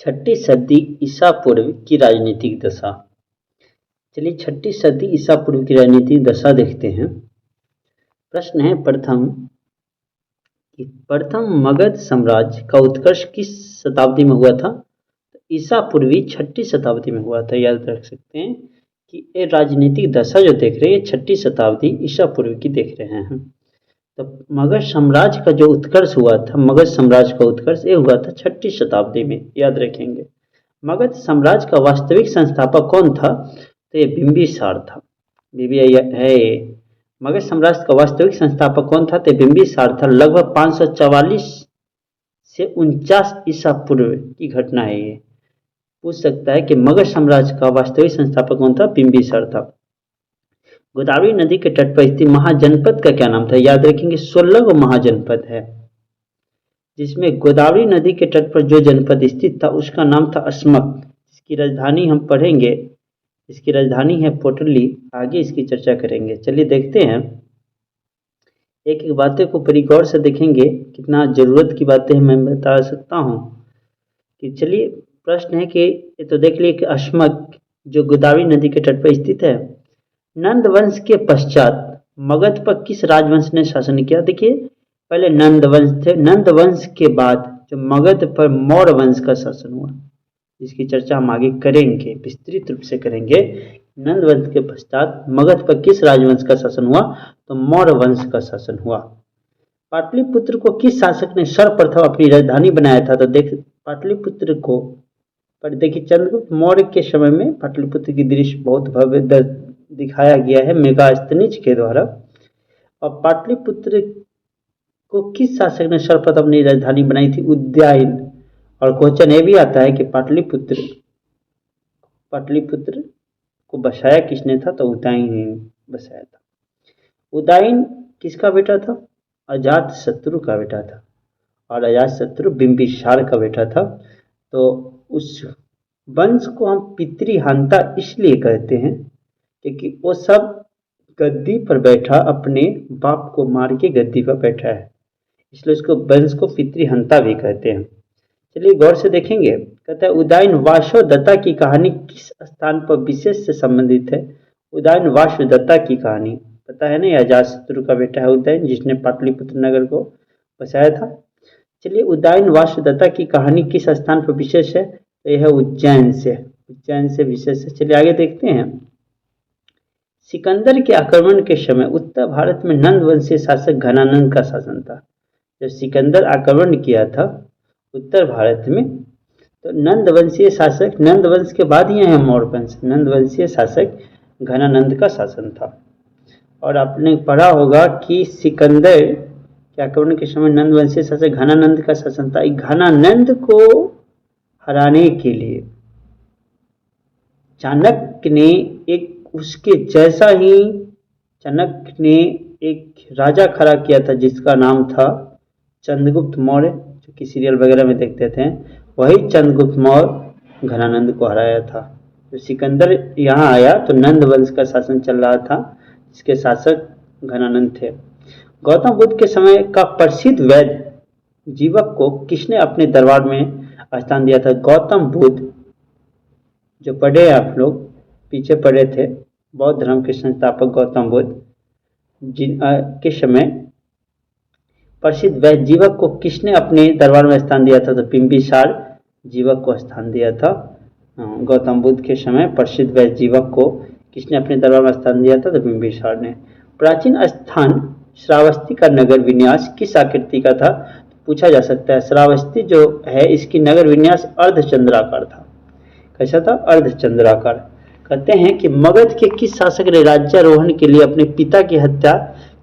छठी सदी ईसा पूर्व की राजनीतिक दशा। चलिए छठी सदी ईसा पूर्व की राजनीतिक दशा देखते हैं। प्रश्न है प्रथम मगध साम्राज्य का उत्कर्ष किस शताब्दी में हुआ था? तो ईसा पूर्वी छठी शताब्दी में हुआ था। याद रख सकते हैं कि ये राजनीतिक दशा जो देख रहे हैं छठी शताब्दी ईसा पूर्व की देख रहे हैं। तो मगध साम्राज्य का जो उत्कर्ष हुआ था, मगध साम्राज्य का उत्कर्ष ये हुआ था छठी शताब्दी में। याद रखेंगे। मगध साम्राज्य का वास्तविक संस्थापक कौन था? तो ये बिंबिसार था। है मगध साम्राज्य का वास्तविक संस्थापक कौन था? तो बिंबिसार था। लगभग 544 से 49 ईसा पूर्व की घटना है। ये पूछ सकता है कि मगध साम्राज्य का वास्तविक संस्थापक कौन था? बिंबिसार था। गोदावरी नदी के तट पर स्थित महाजनपद का क्या नाम था? याद रखेंगे 16 गो महाजनपद है, जिसमें गोदावरी नदी के तट पर जो जनपद स्थित था उसका नाम था अस्मक। इसकी राजधानी हम पढ़ेंगे, इसकी राजधानी है पोटली। आगे इसकी चर्चा करेंगे। चलिए देखते हैं, एक एक बातें को बड़ी गौर से देखेंगे। कितना जरूरत की बातें मैं बता सकता हूँ कि चलिए प्रश्न है कि ये तो देख लिए कि अस्मक जो गोदावरी नदी के तट पर स्थित है। नंद वंश के पश्चात मगध पर किस राजवंश ने शासन किया? देखिए पहले नंद वंश थे, नंद वंश के बाद जो मगध पर मौर्य वंश का शासन हुआ, जिसकी चर्चा हम आगे करेंगे, विस्तृत रूप से करेंगे। नंद वंश के पश्चात मगध पर किस राजवंश का शासन हुआ? तो मौर्य वंश का शासन हुआ। पाटलिपुत्र को किस शासक ने सर्वप्रथम अपनी राजधानी बनाया था? तो देख पाटलिपुत्र को पर देखिए चंद्रगुप्त मौर्य के समय में पाटलिपुत्र की दृश्य बहुत भव्य दिखाया गया है मेगास्थनीज के द्वारा। और पाटलिपुत्र को किस शासक ने सर्वप्रथम अपनी राजधानी बनाई थी? उदयन। और क्वेश्चन ये भी आता है कि पाटलिपुत्र को बसाया किसने था? तो उदयन ने बसाया था। उदयन किसका बेटा था? अजातशत्रु का बेटा था। और अजातशत्रु बिंबिसार का बेटा था। तो उस वंश को हम पितृहंता इसलिए कहते हैं क्योंकि वो सब गद्दी पर बैठा, अपने बाप को मार के गद्दी पर बैठा है, इसलिए उसको वंश को पितृहंता भी कहते हैं। चलिए गौर से देखेंगे। कहता है उदयन वासवदत्ता की कहानी किस स्थान पर विशेष से संबंधित है? उदयन वासवदत्ता की कहानी पता है ना, अजातशत्रु का बेटा है उदयन, जिसने पाटलिपुत्र नगर को बसाया था। चलिए उदयन वासवदत्ता की कहानी किस स्थान पर विशेष है? तो यह है उज्जैन से विशेष है। चलिए आगे देखते हैं। सिकंदर के आक्रमण के समय उत्तर भारत में नंद वंशीय शासक घनानंद का शासन था। जब सिकंदर आक्रमण किया था उत्तर भारत में, तो नंद वंशीय शासक, नंद वंश के बाद ही है मौर्य वंश, नंद वंशीय शासक घनानंद का शासन था। और आपने पढ़ा होगा कि सिकंदर के आक्रमण के समय नंद वंशीय शासक घनानंद का शासन था। घनानंद को हराने के लिए चाणक्य ने उसके जैसा ही चाणक्य ने एक राजा खड़ा किया था जिसका नाम था चंद्रगुप्त मौर्य, जो कि सीरियल वगैरह में देखते थे। वही चंद्रगुप्त मौर्य घनानंद को हराया था। तो सिकंदर यहाँ आया तो नंद वंश का शासन चल रहा था, जिसके शासक घनानंद थे। गौतम बुद्ध के समय का प्रसिद्ध वैद्य जीवक को किसने अपने दरबार में स्थान दिया था? गौतम बुद्ध, जो पढ़े आप लोग पीछे पढ़े थे, बौद्ध धर्म के संस्थापक गौतम बुद्ध के समय प्रसिद्ध वैद्य जीवक को किसने अपने दरबार में स्थान दिया था? तो बिंबिसार जीवक को स्थान दिया था। गौतम बुद्ध के समय प्रसिद्ध वैद्य जीवक को किसने अपने दरबार में स्थान दिया था? तो बिंबिसार ने। प्राचीन स्थान श्रावस्ती का नगर विन्यास किस आकृति का था? पूछा जा सकता है। श्रावस्ती जो है इसकी नगर विन्यास अर्धचंद्राकार था। कैसा था? अर्धचंद्राकार। कहते हैं कि मगध के किस शासक ने राज्यारोहण के लिए अपने पिता की हत्या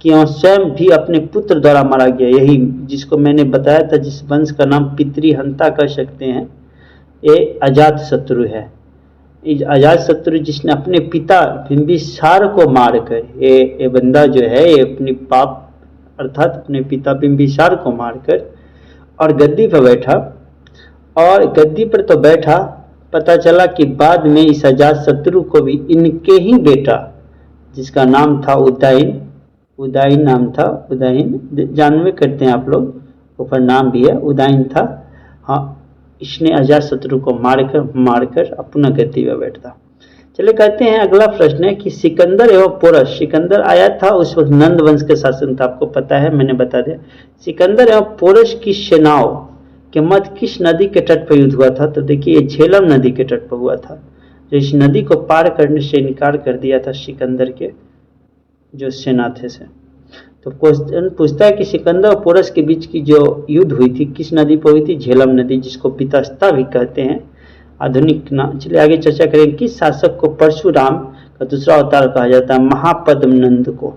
की और स्वयं भी अपने पुत्र द्वारा मारा गया? यही जिसको मैंने बताया था, जिस वंश का नाम पितृहंता कर सकते हैं, ये अजातशत्रु है। अजातशत्रु जिसने अपने पिता बिंबिसार को मारकर, ये बंदा जो है ये अपने बाप अर्थात अपने पिता बिंबिसार को मारकर और गद्दी पर बैठा। और गद्दी पर तो बैठा, पता चला कि बाद में इस अजातशत्रु को भी इनके ही बेटा, जिसका नाम था उदयन नाम था, उदयन जानवे करते हैं आप लोग, ऊपर नाम भी है, उदयन था। हाँ, इसने अजातशत्रु को मारकर अपना गद्दी पर बैठता। चलिए कहते हैं अगला प्रश्न है कि सिकंदर एवं पोरस, सिकंदर आया था उस वक्त नंद वंश का शासन था, आपको पता है, मैंने बता दिया। सिकंदर एवं पोरस की सेनाओं के मध्य किस नदी के तट पर युद्ध हुआ था? तो देखिए ये झेलम नदी के तट पर हुआ था, जो इस नदी को पार करने से इनकार कर दिया था सिकंदर के जो सेना थे से। तो क्वेश्चन पूछता है कि सिकंदर और पोरस के बीच की जो युद्ध हुई थी किस नदी पर हुई थी? झेलम नदी, जिसको पितस्ता भी कहते हैं आधुनिक नाम। चलिए आगे चर्चा करेंगे। किस शासक को परशुराम का दूसरा अवतार कहा जाता है? महापद्मनंद को।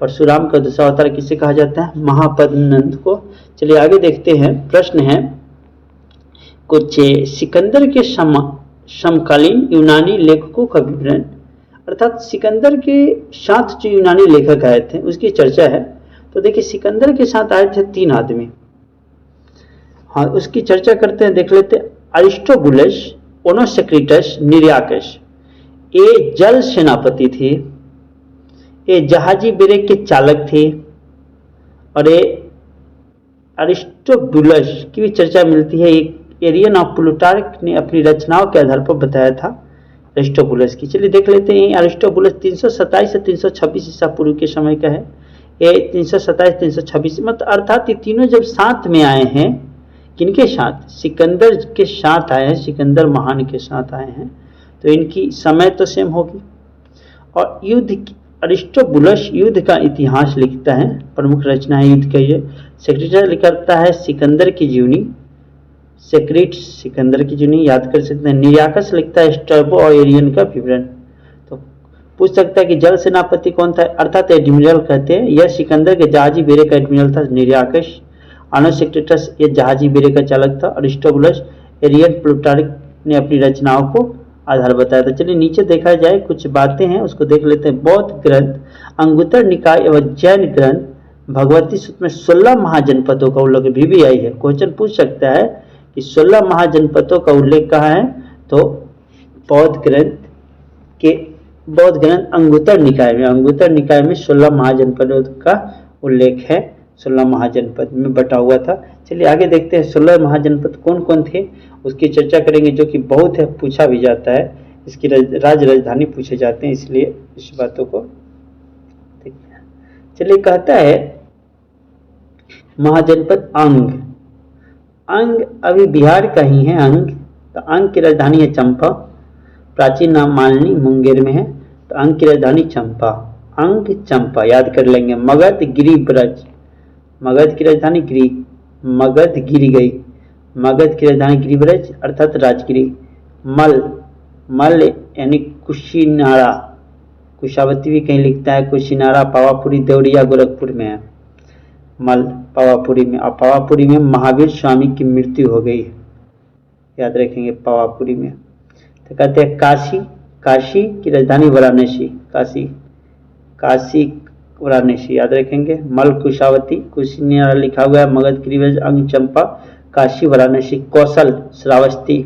परशुराम का दूसरा अवतार किसे कहा जाता है? महापद्मनंद को। चलिए आगे देखते हैं। प्रश्न है कुछ सिकंदर के समकालीन यूनानी लेखकों का विवरण, अर्थात सिकंदर के साथ जो यूनानी लेखक आए थे उसकी चर्चा है। तो देखिए सिकंदर के साथ आए थे 3 आदमी, हाँ उसकी चर्चा करते हैं, देख लेते हैं। अरिस्टोबुलस, ओनोसेक्रिटस, निरियाकस। ये जल सेनापति थे, ये जहाजी बेड़े के चालक थे, और ये अरिस्टोबुलस की भी चर्चा मिलती है। एक एरियन ऑफ प्लूटार्क ने अपनी रचनाओं के आधार पर बताया था अरिस्टोबुलस की। चलिए देख लेते हैं। अरिस्टोबुलस 327 से 326 ईसा पूर्व के समय का है। ये 327-326 मतलब अर्थात ये तीनों जब साथ में आए हैं, किनके साथ? सिकंदर के साथ आए हैं, सिकंदर महान के साथ आए हैं, तो इनकी समय तो सेम होगी। और युद्ध, अरिस्टोबुलस युद्ध का इतिहास लिखता है, प्रमुख रचना है युद्ध का ये। सेक्रेटरी लिखता है सिकंदर की जीवनी, सेक्रेट सिकंदर की जीवनी याद कर सकते हैं। निरियाकस लिखता है स्ट्रैबो और एरियन का विवरण। तो पूछ सकता है कि जल सेनापति कौन था? अर्थात एडमिरल कहते हैं। यह सिकंदर के जहाजी बेड़े का एडमिरल था निरियाकस। ओनोसेक्रिटस ये जहाजी बेड़े का चालक था। अरिस्टोबुलस एरियन प्लूटार्क ने अपनी रचनाओं को आधार बताया था। चलिए नीचे देखा जाए, कुछ बातें हैं उसको देख लेते हैं। बौद्ध ग्रंथ, अंगुत्तर निकाय एवं जैन ग्रंथ भगवती सूत्र में 16 महाजनपदों का उल्लेख भी आई है। क्वेश्चन पूछ सकता है कि 16 महाजनपदों का उल्लेख कहाँ है? तो बौद्ध ग्रंथ अंगुत्तर निकाय में 16 महाजनपदों का उल्लेख है, 16 महाजनपद में बटा हुआ था। चलिए आगे देखते हैं 16 महाजनपद कौन कौन थे, उसकी चर्चा करेंगे, जो कि बहुत है, पूछा भी जाता है। इसकी राजधानी पूछे जाते हैं, इसलिए इस बातों को देखते हैं। चलिए कहता है महाजनपद अंग अभी बिहार का ही है अंग। तो अंग की राजधानी है चंपा, प्राचीन नाम मालनी मुंगेर में है। तो अंग की राजधानी चंपा, अंग चंपा याद कर लेंगे। मगध गिरिब्रज, मगध की राजधानी मगध की राजधानी गिरिब्रज अर्थात राजगिरी। मल यानी कुशीनारा, कुशावती भी कहीं लिखता है, कुशीनारा पावापुरी देवरिया गोरखपुर में है। मल पावापुरी में, और पावापुरी में महावीर स्वामी की मृत्यु हो गई है, याद रखेंगे पावापुरी में। तो कहते हैं काशी की राजधानी वाराणसी, काशी वाराणसी याद रखेंगे। मल कुशावती, कुशीनारा लिखा हुआ है, मगध गिरिब्रज, अंग चंपा, काशी वाराणसी। कौशल श्रावस्ती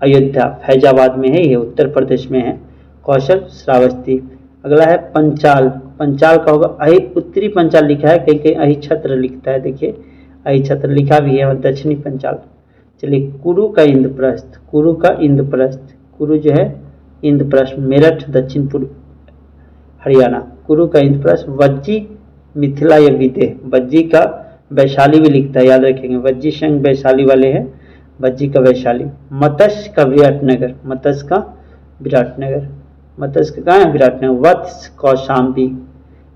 अयोध्या फैजाबाद में है, ये उत्तर प्रदेश में है। कौशल श्रावस्ती। अगला है पंचाल का होगा उत्तरी पंचाल लिखा है, कहीं कहीं अहिछत्र लिखता है, देखिए अहिछत्र लिखा भी है, और दक्षिणी पंचाल। चलिए कुरु का इंद्रप्रस्थ, कुरु जो है इंद्रप्रस्थ, मेरठ दक्षिण पूर्व हरियाणा। कुरु का इंद्रप्रस्थ। वज्जी मिथिला या विदेह, वज्जी का वैशाली भी लिखता है, याद रखेंगे। वज्जी संघ वैशाली वाले हैं, वज्जी का वैशाली। मत्स्य का विराटनगर, मत्स्य का कहाँ है? विराटनगर। वत्स कौशाम्बी,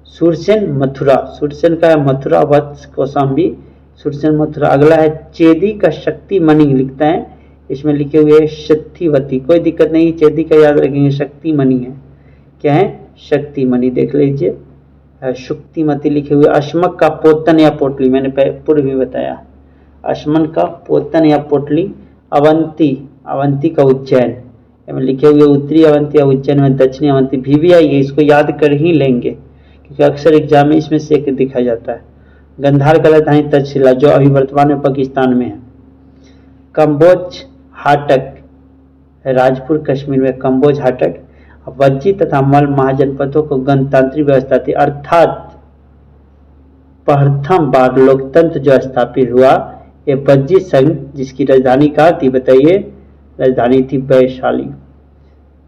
सुरसेन मथुरा, सुरसेन का है मथुरा, वत्स कौशाम्बी, सुरसेन मथुरा। अगला है चेदी का शक्ति मणि लिखता है, इसमें लिखे हुए है शक्तिवती, कोई दिक्कत नहीं, चेदी का याद रखेंगे, शक्ति मणि है। क्या है? शक्ति मणि, देख लीजिए शुक्तिमती लिखे हुए। अश्मक का पोतन या पोटली, मैंने पूर्व भी बताया, अश्मन का पोतन या पोटली। अवंती का उज्जैन, लिखे हुए उत्तरी अवंती या उज्जैन में, दक्षिणी अवंती भी आई है, इसको याद कर ही लेंगे क्योंकि अक्सर एग्जाम में इसमें से एक दिखा जाता है। गंधार का राजधानी तक्षशिला, जो अभी वर्तमान में पाकिस्तान में है। कम्बोज हाटक, राजपुर कश्मीर में कम्बोज हाटक। वज्जी तथा मल महाजनपदों को गणतांत्रिक व्यवस्था थी, अर्थात प्रथम बार लोकतंत्र जो स्थापित हुआ ये बज्जी संघ जिसकी राजधानी कहाँ थी बताइए? राजधानी थी वैशाली।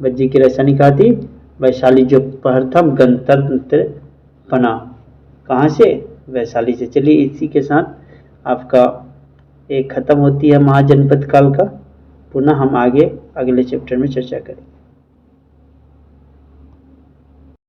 बज्जी की राजधानी कहाँ थी? वैशाली, जो प्रथम गणतंत्र बना। कहाँ से? वैशाली से। चलिए इसी के साथ आपका एक खत्म होती है महाजनपद काल का। पुनः हम आगे अगले चैप्टर में चर्चा करेंगे।